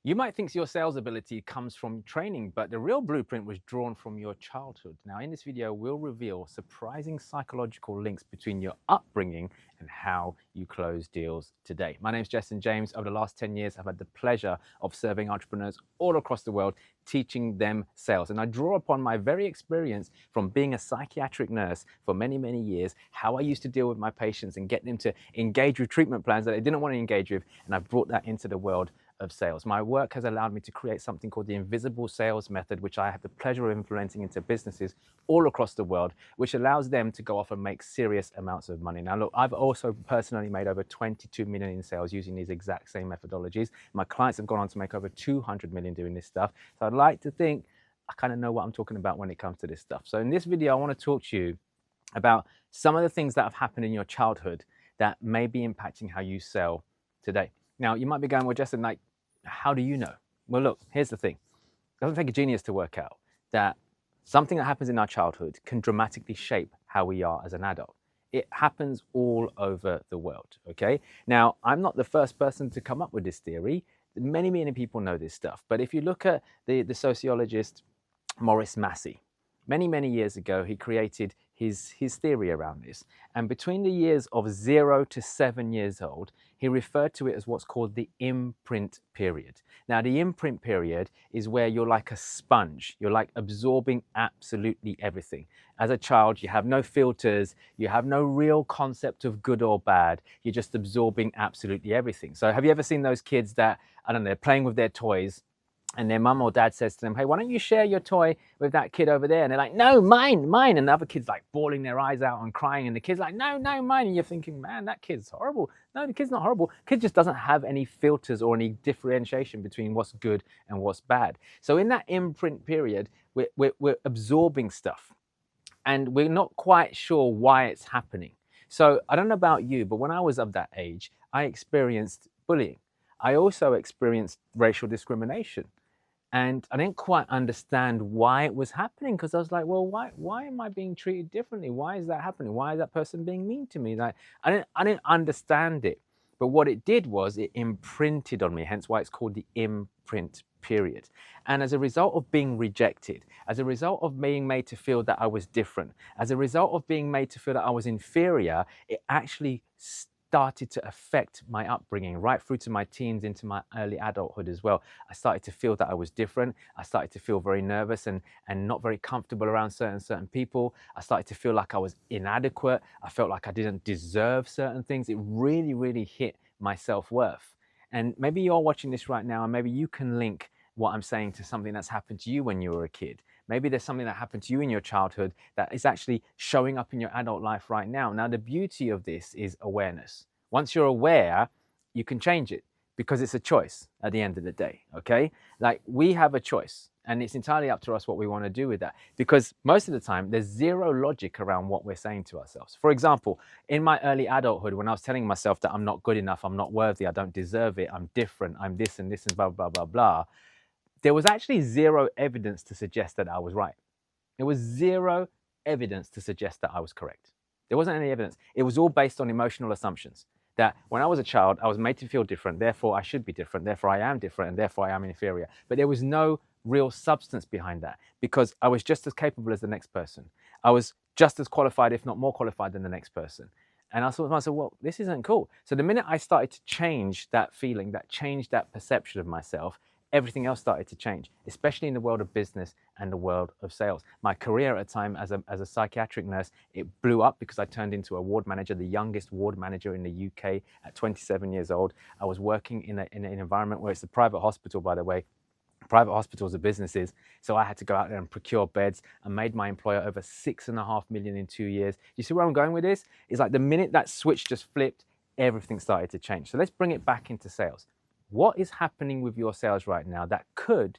You might think your sales ability comes from training, but the real blueprint was drawn from your childhood. Now, in this video, we'll reveal surprising psychological links between your upbringing and how you close deals today. My name is Justin James. Over the last 10 years, I've had the pleasure of serving entrepreneurs all across the world, teaching them sales. And I draw upon my very experience from being a psychiatric nurse for many, many years, how I used to deal with my patients and get them to engage with treatment plans that they didn't want to engage with. And I've brought that into the world of sales. My work has allowed me to create something called the invisible sales method, which I have the pleasure of implementing into businesses all across the world, which allows them to go off and make serious amounts of money. Now, look, I've also personally made over 22 million in sales using these exact same methodologies. My clients have gone on to make over 200 million doing this stuff. So I'd like to think I kind of know what I'm talking about when it comes to this stuff. So in this video, I want to talk to you about some of the things that have happened in your childhood that may be impacting how you sell today. Now, you might be going, well, Justin, like, how do you know? Well, look, here's the thing. It doesn't take a genius to work out that something that happens in our childhood can dramatically shape how we are as an adult. It happens all over the world, okay? Now, I'm not the first person to come up with this theory. Many, many people know this stuff. But if you look at the sociologist Maurice Massey, many, many years ago, he created his theory around this. And between the years of 0 to 7 years old, he referred to it as what's called the imprint period. Now, the imprint period is where you're like a sponge. You're like absorbing absolutely everything. As a child, you have no filters. You have no real concept of good or bad. You're just absorbing absolutely everything. So have you ever seen those kids that, I don't know, they're playing with their toys, and their mum or dad says to them, hey, why don't you share your toy with that kid over there? And they're like, no, mine, mine. And the other kid's like bawling their eyes out and crying. And the kid's like, no, no, mine. And you're thinking, man, that kid's horrible. No, the kid's not horrible. The kid just doesn't have any filters or any differentiation between what's good and what's bad. So in that imprint period, we're absorbing stuff. And we're not quite sure why it's happening. So I don't know about you, but when I was of that age, I experienced bullying. I also experienced racial discrimination. And I didn't quite understand why it was happening, because I was like, well, why am I being treated differently? Why is that happening? Why is that person being mean to me? Like, I didn't understand it. But what it did was it imprinted on me, hence why it's called the imprint period. And as a result of being rejected, as a result of being made to feel that I was different, as a result of being made to feel that I was inferior, it actually started to affect my upbringing right through to my teens, into my early adulthood as well. I started to feel that I was different. I started to feel very nervous and not very comfortable around certain people. I started to feel like I was inadequate. I felt like I didn't deserve certain things. It really, really hit my self-worth. And maybe you're watching this right now, and maybe you can link what I'm saying to something that's happened to you when you were a kid. Maybe there's something that happened to you in your childhood that is actually showing up in your adult life right now. Now, the beauty of this is awareness. Once you're aware, you can change it, because it's a choice at the end of the day, okay? Like, we have a choice, and it's entirely up to us what we want to do with that, because most of the time there's zero logic around what we're saying to ourselves. For example, in my early adulthood, when I was telling myself that I'm not good enough, I'm not worthy, I don't deserve it, I'm different, I'm this and this and blah, blah, blah, blah, there was actually zero evidence to suggest that I was right. There was zero evidence to suggest that I was correct. There wasn't any evidence. It was all based on emotional assumptions. That when I was a child, I was made to feel different, therefore I should be different, therefore I am different, and therefore I am inferior. But there was no real substance behind that, because I was just as capable as the next person. I was just as qualified, if not more qualified, than the next person. And I thought to myself, well, this isn't cool. So the minute I started to change that feeling, that changed that perception of myself, everything else started to change, especially in the world of business and the world of sales. My career at the time as a psychiatric nurse, it blew up because I turned into a ward manager, the youngest ward manager in the UK at 27 years old. I was working in an environment where it's a private hospital, by the way. Private hospitals are businesses. So I had to go out there and procure beds, and made my employer over 6.5 million in 2 years. You see where I'm going with this? It's like the minute that switch just flipped, everything started to change. So let's bring it back into sales. What is happening with your sales right now that could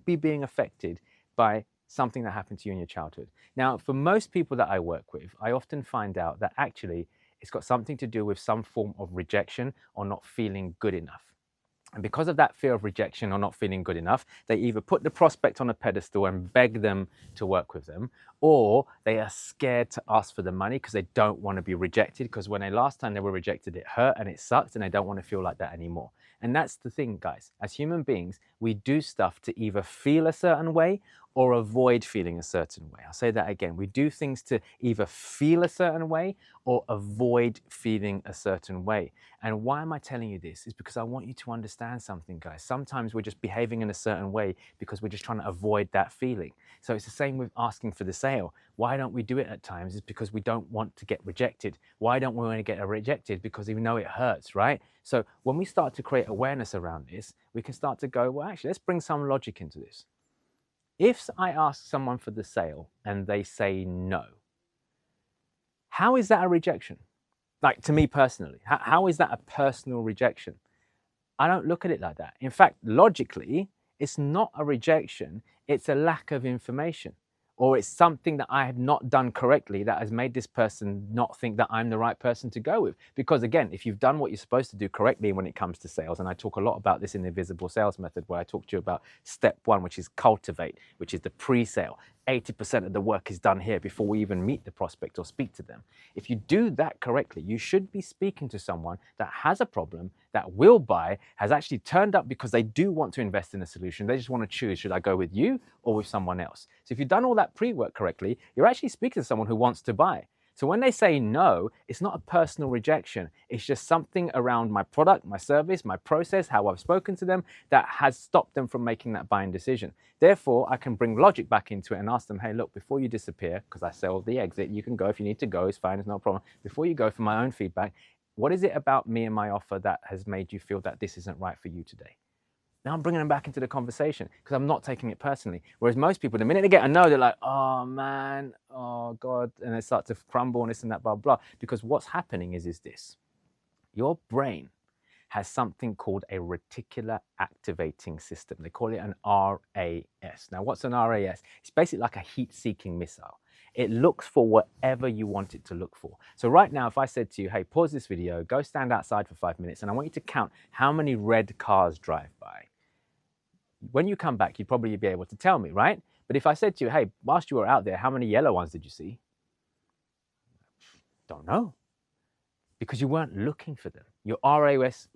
be being affected by something that happened to you in your childhood? Now, for most people that I work with, I often find out that actually it's got something to do with some form of rejection or not feeling good enough. And because of that fear of rejection or not feeling good enough, they either put the prospect on a pedestal and beg them to work with them, or they are scared to ask for the money because they don't want to be rejected, because when last time they were rejected, it hurt and it sucked, and they don't want to feel like that anymore. And that's the thing, guys. As human beings, we do stuff to either feel a certain way or avoid feeling a certain way. I'll say that again. We do things to either feel a certain way or avoid feeling a certain way. And why am I telling you this? Is because I want you to understand something, guys. Sometimes we're just behaving in a certain way because we're just trying to avoid that feeling. So it's the same with asking for the sale. Why don't we do it at times? It's because we don't want to get rejected. Why don't we want to get rejected? Because we know it hurts, right? So when we start to create awareness around this, we can start to go, well, actually, let's bring some logic into this. If I ask someone for the sale and they say no, how is that a rejection? Like, to me personally, how is that a personal rejection? I don't look at it like that. In fact, logically, it's not a rejection, it's a lack of information. Or it's something that I had not done correctly that has made this person not think that I'm the right person to go with. Because again, if you've done what you're supposed to do correctly when it comes to sales, and I talk a lot about this in the Visible Sales Method, where I talk to you about step 1, which is cultivate, which is the pre-sale. 80% of the work is done here before we even meet the prospect or speak to them. If you do that correctly, you should be speaking to someone that has a problem, that will buy, has actually turned up because they do want to invest in a solution. They just want to choose, should I go with you or with someone else? So if you've done all that pre-work correctly, you're actually speaking to someone who wants to buy. So when they say no, it's not a personal rejection. It's just something around my product, my service, my process, how I've spoken to them that has stopped them from making that buying decision. Therefore, I can bring logic back into it and ask them, hey, look, before you disappear, because I sell the exit, you can go if you need to go, it's fine, it's no problem. Before you go, for my own feedback, what is it about me and my offer that has made you feel that this isn't right for you today? Now I'm bringing them back into the conversation because I'm not taking it personally. Whereas most people, the minute they get a no, they're like, oh man, oh God, and they start to crumble and this and that, blah, blah. Because what's happening is this. Your brain has something called a reticular activating system. They call it an RAS. Now, what's an RAS? It's basically like a heat-seeking missile. It looks for whatever you want it to look for. So right now, if I said to you, hey, pause this video, go stand outside for 5 minutes, and I want you to count how many red cars drive by. When you come back, you'd probably be able to tell me, right? But if I said to you, hey, whilst you were out there, how many yellow ones did you see? Don't know. Because you weren't looking for them. Your RAS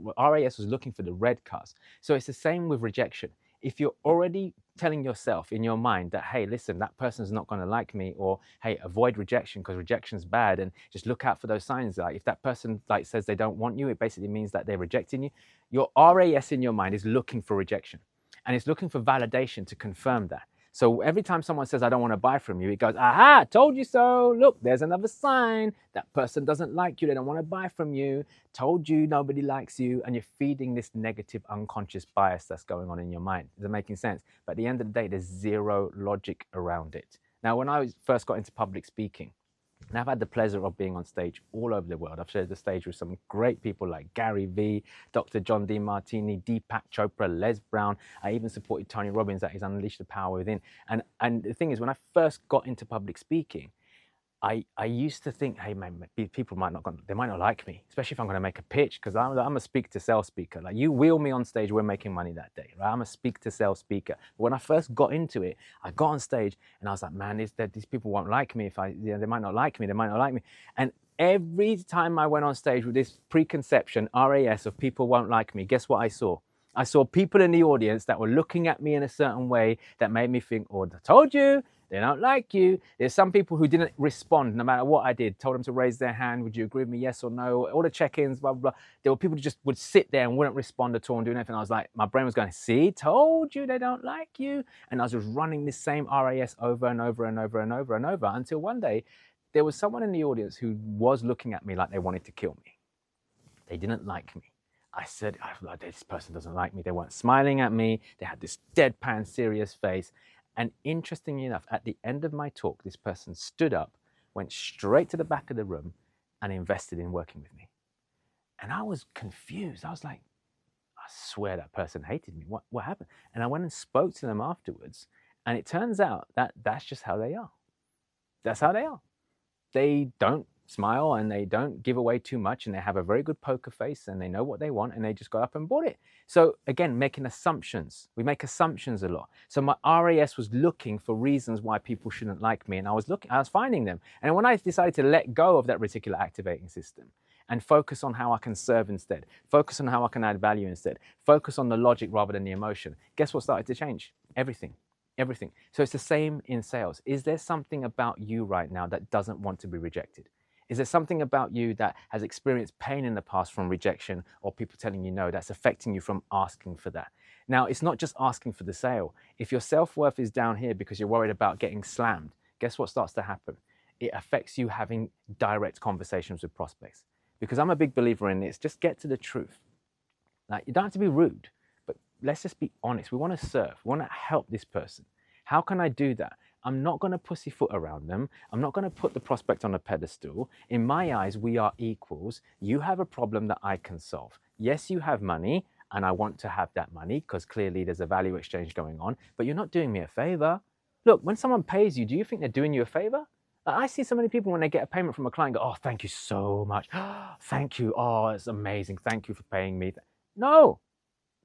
was looking for the red cars. So it's the same with rejection. If you're already telling yourself in your mind that, hey, listen, that person's not going to like me, or hey, avoid rejection because rejection's bad, and just look out for those signs. Like if that person says they don't want you, it basically means that they're rejecting you. Your RAS in your mind is looking for rejection, and it's looking for validation to confirm that. So every time someone says, I don't want to buy from you, it goes, aha, told you so. Look, there's another sign. That person doesn't like you. They don't want to buy from you. Told you nobody likes you. And you're feeding this negative unconscious bias that's going on in your mind. Is it making sense? But at the end of the day, there's zero logic around it. Now, when I first got into public speaking, and I've had the pleasure of being on stage all over the world. I've shared the stage with some great people like Gary Vee, Dr. John Demartini, Deepak Chopra, Les Brown. I even supported Tony Robbins at his Unleash the Power Within. And the thing is, when I first got into public speaking, I used to think, hey man, people might not like me, especially if I'm going to make a pitch, because I'm a speak to sell speaker. Like, you wheel me on stage, we're making money that day, right? I'm a speak to sell speaker. But when I first got into it, I got on stage and I was like, man, these people won't like me. They might not like me. They might not like me. And every time I went on stage with this preconception, RAS, of people won't like me, guess what I saw? I saw people in the audience that were looking at me in a certain way that made me think, oh, I told you. They don't like you. There's some people who didn't respond no matter what I did. Told them to raise their hand. Would you agree with me? Yes or no? All the check-ins, blah, blah, blah. There were people who just would sit there and wouldn't respond at all and do anything. I was like, my brain was going, see, told you they don't like you. And I was just running this same RAS over and over and over and over and over until one day there was someone in the audience who was looking at me like they wanted to kill me. They didn't like me. I said, this person doesn't like me. They weren't smiling at me. They had this deadpan, serious face. And interestingly enough, at the end of my talk, this person stood up, went straight to the back of the room and invested in working with me. And I was confused. I was like, I swear that person hated me. What happened? And I went and spoke to them afterwards. And it turns out that that's just how they are. That's how they are. They don't smile and they don't give away too much, and they have a very good poker face and they know what they want, and they just got up and bought it. So again, making assumptions. We make assumptions a lot. So my RAS was looking for reasons why people shouldn't like me, and I was finding them. And when I decided to let go of that reticular activating system and focus on how I can serve instead. Focus on how I can add value instead. Focus on the logic rather than the emotion. Guess what started to change? Everything. Everything. So it's the same in sales. Is there something about you right now that doesn't want to be rejected? Is there something about you that has experienced pain in the past from rejection or people telling you no that's affecting you from asking for that? Now, it's not just asking for the sale. If your self-worth is down here because you're worried about getting slammed, guess what starts to happen? It affects you having direct conversations with prospects. Because I'm a big believer in this, just get to the truth. Like, you don't have to be rude, but let's just be honest. We want to serve, we want to help this person. How can I do that? I'm not going to pussyfoot around them. I'm not going to put the prospect on a pedestal. In my eyes, we are equals. You have a problem that I can solve. Yes, you have money, and I want to have that money because clearly there's a value exchange going on, but you're not doing me a favor. Look, when someone pays you, do you think they're doing you a favor? I see so many people when they get a payment from a client go, oh, thank you so much. Thank you. Oh, it's amazing. Thank you for paying me. No,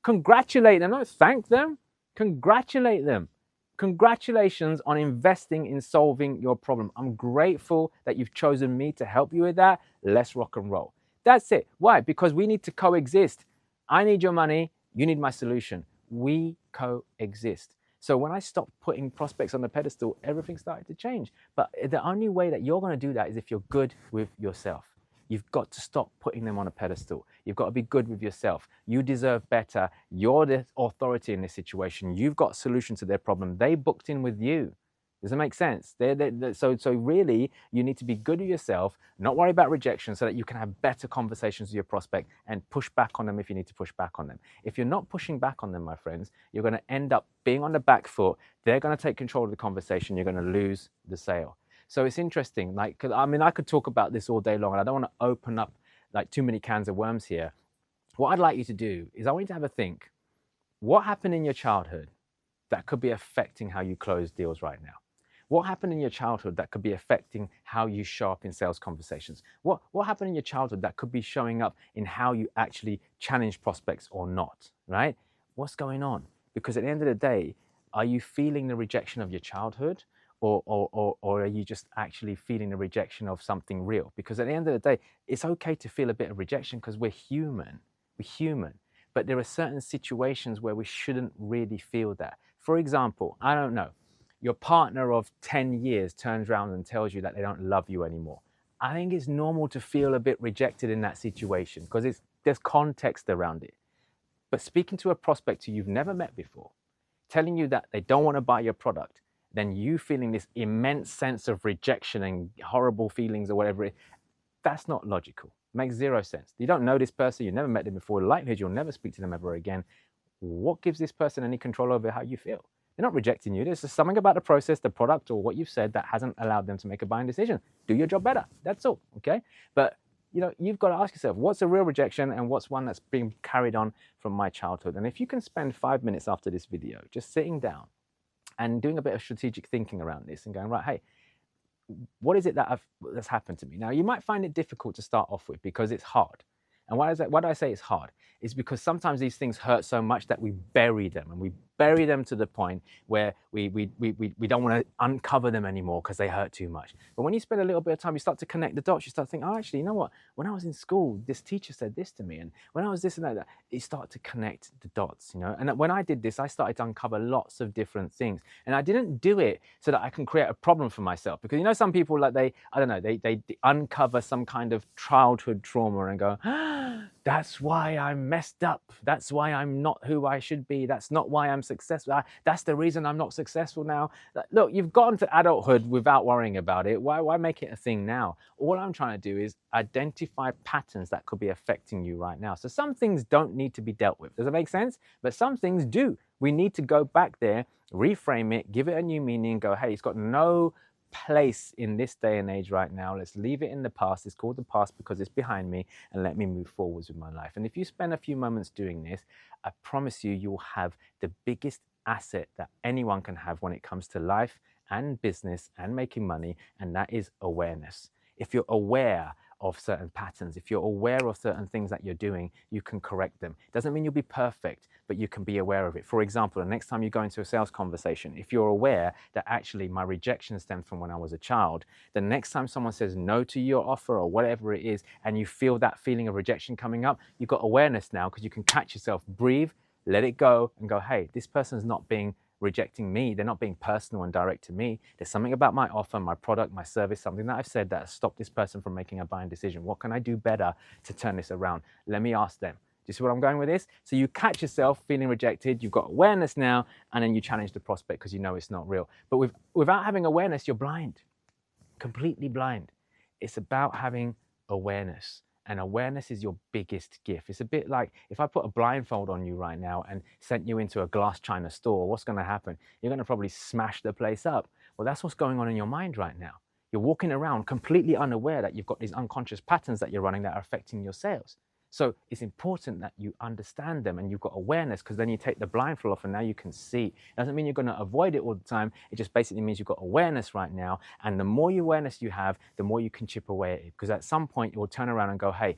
congratulate them. Don't thank them. Congratulate them. Congratulations on investing in solving your problem. I'm grateful that you've chosen me to help you with that. Let's rock and roll. That's it. Why? Because we need to coexist. I need your money. You need my solution. We coexist. So when I stopped putting prospects on the pedestal, everything started to change. But the only way that you're going to do that is if you're good with yourself. You've got to stop putting them on a pedestal. You've got to be good with yourself. You deserve better. You're the authority in this situation. You've got a solution to their problem. They booked in with you. Does that make sense? So really, you need to be good with yourself, not worry about rejection so that you can have better conversations with your prospect and push back on them if you need to push back on them. If you're not pushing back on them, my friends, you're going to end up being on the back foot. They're going to take control of the conversation. You're going to lose the sale. So it's interesting. Like, 'cause, I mean, I could talk about this all day long, and I don't want to open up like too many cans of worms here. What I'd like you to do is I want you to have a think. What happened in your childhood that could be affecting how you close deals right now? What happened in your childhood that could be affecting how you show up in sales conversations? What happened in your childhood that could be showing up in how you actually challenge prospects or not, right? What's going on? Because at the end of the day, are you feeling the rejection of your childhood? Or are you just actually feeling the rejection of something real? Because at the end of the day, it's okay to feel a bit of rejection because we're human. We're human. But there are certain situations where we shouldn't really feel that. For example, I don't know, your partner of 10 years turns around and tells you that they don't love you anymore. I think it's normal to feel a bit rejected in that situation because there's context around it. But speaking to a prospect who you've never met before, telling you that they don't want to buy your product, then you feeling this immense sense of rejection and horrible feelings or whatever, that's not logical. It makes zero sense. You don't know this person, you've never met them before, the likelihood you'll never speak to them ever again. What gives this person any control over how you feel? They're not rejecting you. There's just something about the process, the product, or what you've said that hasn't allowed them to make a buying decision. Do your job better. That's all, okay? But you've got to ask yourself, what's a real rejection and what's one that's being carried on from my childhood? And if you can spend 5 minutes after this video just sitting down and doing a bit of strategic thinking around this and going, right, hey, what is it that's happened to me? Now, you might find it difficult to start off with because it's hard. And why do I say it's hard? It's because sometimes these things hurt so much that we bury them, and we bury them to the point where we don't want to uncover them anymore because they hurt too much. But when you spend a little bit of time, you start to connect the dots. You start to think, oh, actually, you know what? When I was in school, this teacher said this to me, and when I was this and that, you start to connect the dots, And when I did this, I started to uncover lots of different things. And I didn't do it so that I can create a problem for myself, because some people, like, they uncover some kind of childhood trauma and go, that's why I'm messed up. That's why I'm not who I should be. That's not why I'm successful. That's the reason I'm not successful now. Look, you've gotten to adulthood without worrying about it. Why make it a thing now? All I'm trying to do is identify patterns that could be affecting you right now. So some things don't need to be dealt with. Does that make sense? But some things do. We need to go back there, reframe it, give it a new meaning, go, hey, it's got no place in this day and age right now. Let's leave it in the past. It's called the past because it's behind me, and let me move forwards with my life. And if you spend a few moments doing this, I promise you, you'll have the biggest asset that anyone can have when it comes to life and business and making money, and that is awareness. If you're aware of certain patterns, if you're aware of certain things that you're doing, you can correct them. Doesn't mean you'll be perfect, but you can be aware of it. For example, the next time you go into a sales conversation, if you're aware that actually my rejection stemmed from when I was a child, the next time someone says no to your offer or whatever it is, and you feel that feeling of rejection coming up, you've got awareness now because you can catch yourself, breathe, let it go, and go, hey, this person's not rejecting me. They're not being personal and direct to me. There's something about my offer, my product, my service, something that I've said that has stopped this person from making a buying decision. What can I do better to turn this around? Let me ask them. Do you see what I'm going with this? So you catch yourself feeling rejected, you've got awareness now, and then you challenge the prospect because you know it's not real. But without having awareness, you're blind, completely blind. It's about having awareness. And awareness is your biggest gift. It's a bit like if I put a blindfold on you right now and sent you into a glass china store, what's going to happen? You're going to probably smash the place up. Well, that's what's going on in your mind right now. You're walking around completely unaware that you've got these unconscious patterns that you're running that are affecting your sales. So it's important that you understand them and you've got awareness, because then you take the blindfold off and now you can see. It doesn't mean you're going to avoid it all the time. It just basically means you've got awareness right now. And the more awareness you have, the more you can chip away at it. Because at some point, you'll turn around and go, hey,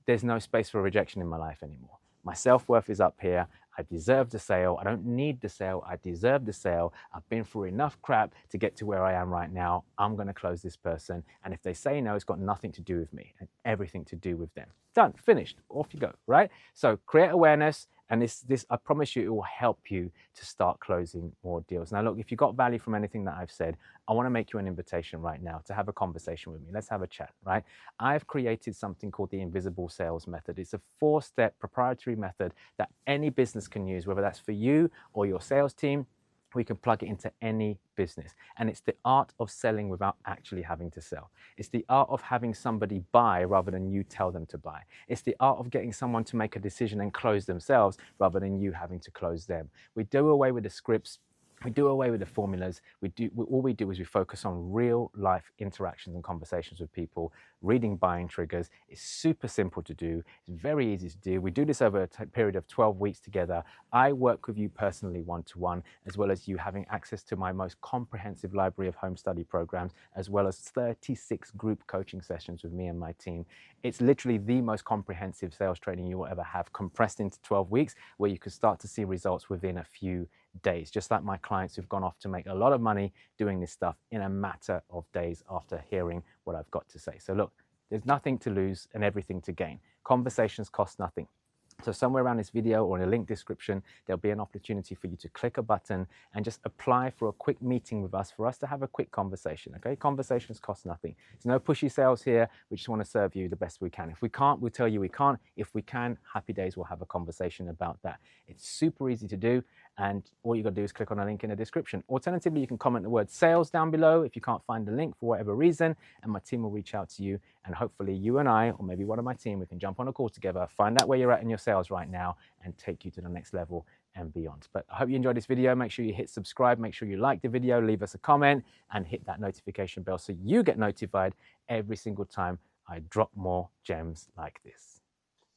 there's no space for rejection in my life anymore. My self-worth is up here. I deserve the sale. I don't need the sale. I deserve the sale. I've been through enough crap to get to where I am right now. I'm going to close this person. And if they say no, it's got nothing to do with me and everything to do with them. Done, finished, off you go, right? So create awareness. And this, I promise you, it will help you to start closing more deals. Now, look, if you got value from anything that I've said, I want to make you an invitation right now to have a conversation with me. Let's have a chat, right? I've created something called the Invisible Sales Method. It's a 4-step proprietary method that any business can use, whether that's for you or your sales team. We can plug it into any business. And it's the art of selling without actually having to sell. It's the art of having somebody buy rather than you tell them to buy. It's the art of getting someone to make a decision and close themselves rather than you having to close them. We do away with the scripts. We do away with the formulas. All we do is we focus on real life interactions and conversations with people, reading buying triggers. It's super simple to do. It's very easy to do. We do this over a period of 12 weeks together. I work with you personally one-to-one, as well as you having access to my most comprehensive library of home study programs, as well as 36 group coaching sessions with me and my team. It's literally the most comprehensive sales training you will ever have, compressed into 12 weeks, where you can start to see results within a few days, just like my clients who've gone off to make a lot of money doing this stuff in a matter of days after hearing what I've got to say. So look, there's nothing to lose and everything to gain. Conversations cost nothing. So somewhere around this video or in a link description, there'll be an opportunity for you to click a button and just apply for a quick meeting with us, for us to have a quick conversation, okay? Conversations cost nothing. There's no pushy sales here. We just want to serve you the best we can. If we can't, we'll tell you we can't. If we can, happy days, we'll have a conversation about that. It's super easy to do, and all you got to do is click on a link in the description. Alternatively, you can comment the word sales down below if you can't find the link for whatever reason, and my team will reach out to you, and hopefully you and I, or maybe one of my team, we can jump on a call together, find out where you're at in your sales right now, and take you to the next level and beyond. But I hope you enjoyed this video. Make sure you hit subscribe, make sure you like the video, leave us a comment, and hit that notification bell so you get notified every single time I drop more gems like this.